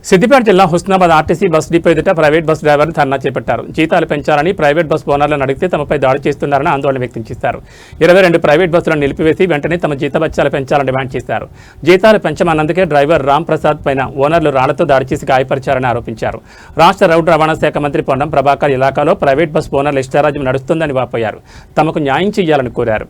సిద్దిపేట జిల్లా Husnabad RTC bus depot ఎదుట private bus డ్రైవర్లు ధర్నా చేపట్టారు. జీతాలు పెంచాలని ప్రైవేట్ బస్ ఓనర్లను అడిగితే తమపై దాడి చేస్తున్నారని ఆందోళన వ్యక్తం చేశారు. 22 ప్రైవేట్ బస్సులను నిలిపివేసి వెంటనే తమ జీతభత్యాలు పెంచాలని డిమాండ్ చేశారు. జీతాలు పెంచమన్నందుకే డ్రైవర్ రామ్ ప్రసాద్ పైన ఓనర్లు రాళ్లతో దాడి చేసి గాయపరిచారని ఆరోపించారు. రాష్ట్ర రోడ్డు రవాణా శాఖ మంత్రి పొన్నం ప్రభాకర్ ఇలాకాలో ప్రైవేట్ బస్ ఓనర్ల ఇష్టారాజ్యం నడుస్తుందని వాపోయారు. తమకు న్యాయం చేయాలని కోరారు.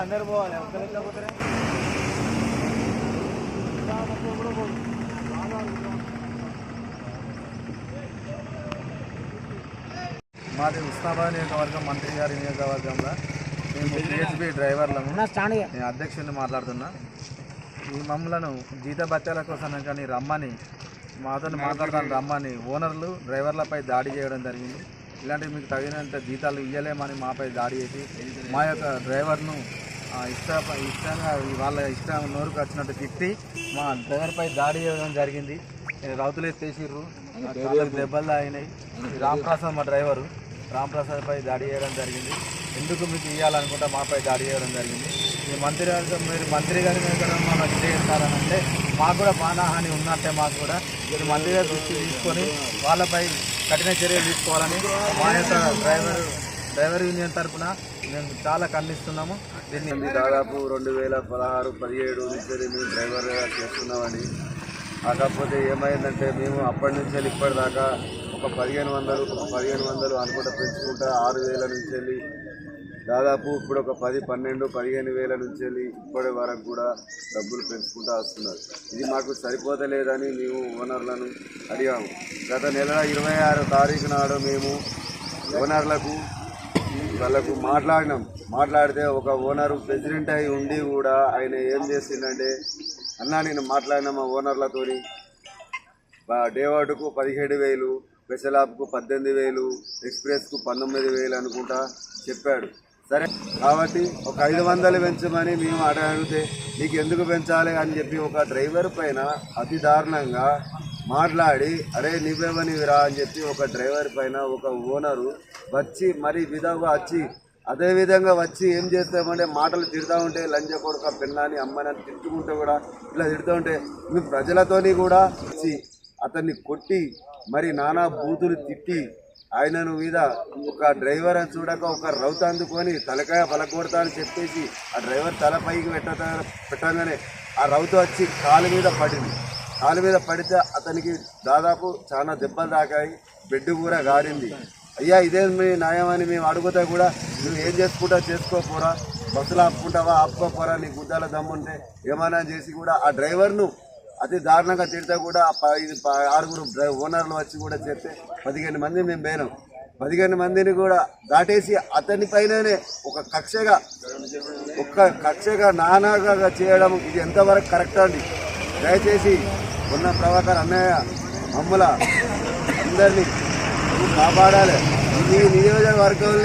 అందరు పోవాలి మాది హుస్నాబాద్ నియోజకవర్గం మంత్రి గారి నియోజకవర్గంలో మేము పిహెచ్బి డ్రైవర్లము నేను అధ్యక్షుడిని మాట్లాడుతున్నా. ఈ మమ్మలను జీతభత్యాల కోసం కానీ రమ్మని మాతో మాట్లాడతాను రమ్మని ఓనర్లు డ్రైవర్లపై దాడి చేయడం జరిగింది. ఇలాంటివి మీకు తగినంత జీతాలు ఇవ్వలేమని మాపై దాడి చేసి మా యొక్క డ్రైవర్ను ఇష్టంగా వాళ్ళ ఇష్టం నోరుకు వచ్చినట్టు తిట్టి మా డ్రైవర్పై దాడి చేయడం జరిగింది. రౌతులు ఎత్తేసిర్రు, దెబ్బలు అయినాయి. రాంప్రసాద్ మా డ్రైవరు రాంప్రసాద్పై దాడి చేయడం జరిగింది. ఎందుకు మీకు ఇవ్వాలనుకుంటా మాపై దాడి చేయడం జరిగింది. ఈ మంత్రి మీరు మంత్రి గారి మీద మనం చేస్తారనంటే మాకు కూడా ప్రాణహాని ఉన్నట్టే. మాకు కూడా మీరు మంత్రి గారి దృష్టి తీసుకొని వాళ్ళపై కఠిన చర్యలు తీసుకోవాలని మా యొక్క డ్రైవర్ యూనియన్ తరఫున మేము చాలా ఖండిస్తున్నాము. దీన్ని దాదాపు 2016-17 నుంచి మేము డ్రైవర్గా చేస్తున్నామని. కాకపోతే ఏమైందంటే మేము అప్పటి నుంచి ఇప్పటిదాకా ఒక 1500 అనుకుంటా పెంచుకుంటా 6000 నుంచి వెళ్ళి దాదాపు ఇప్పుడు ఒక 10-12-15,000 నుంచి వెళ్ళి ఇప్పటి వరకు కూడా డబ్బులు పెంచుకుంటూ వస్తున్నారు. ఇది మాకు సరిపోతలేదని మేము ఓనర్లను అడిగాము. గత నెల 26వ తారీఖు నాడు మేము ఓనర్లకు వాళ్ళకు మాట్లాడితే ఒక ఓనరు ప్రెసిడెంట్ అయి ఉండి కూడా ఆయన ఏం చేసిందంటే, అన్నా నేను మాట్లాడిన మా ఓనర్లతో డేవార్డుకు 17,000, స్పెషల్ ఆప్కు 18,000, ఎక్స్ప్రెస్కు 19,000 అనుకుంటా చెప్పాడు. సరే కాబట్టి ఒక 500 పెంచమని మేము అడిగితే నీకు ఎందుకు పెంచాలి అని చెప్పి ఒక డ్రైవర్ పైన అతి దారుణంగా మాట్లాడి, అరే నీవేమనివిరా అని చెప్పి ఒక డ్రైవర్ పైన ఒక ఓనరు వచ్చి మరి విధంగా అదేవిధంగా వచ్చి ఏం చేస్తామంటే మాటలు తిడుతూ ఉంటే లంజ కొడుక పెన్నాని అమ్మని తిట్టుకుంటే కూడా ఇలా తిడుతూ ఉంటే మీ ప్రజలతోని కూడా వచ్చి అతన్ని కొట్టి మరి నానా బూతులు తిట్టి ఆయనను మీద ఒక డ్రైవర్ అని చూడక ఒక రౌత అందుకొని తలకాయ పలకొడతా అని చెప్పేసి ఆ డ్రైవర్ తల పైకి పెట్టగానే ఆ రౌత వచ్చి కాలు మీద పడితే అతనికి దాదాపు చాలా దెబ్బలు తాకాయి, బెడ్ కూడా గారింది. అయ్యా ఇదే మీ న్యాయం అని మేము అడుగుతా కూడా నువ్వు ఏం చేసుకుంటా చేసుకోపోరా, బస్సులు ఆపుకోపోరా, నీ గుద్దాల దమ్ముంటే ఏమైనా చేసి కూడా ఆ డ్రైవర్ను అతి దారుణంగా తిడితే కూడా 6 ఓనర్లు వచ్చి కూడా చెప్తే 15 మంది మేము పోయినాం. 15 మందిని కూడా దాటేసి అతని పైననే ఒక కక్షగా నానాగా చేయడం ఇది ఎంతవరకు కరెక్ట్ అండి? దయచేసి ఉన్న ప్రభాకర్ అన్నయ్య మమ్మల అందరినీ కాపాడాలి. ఈ నియోజకవర్గంలో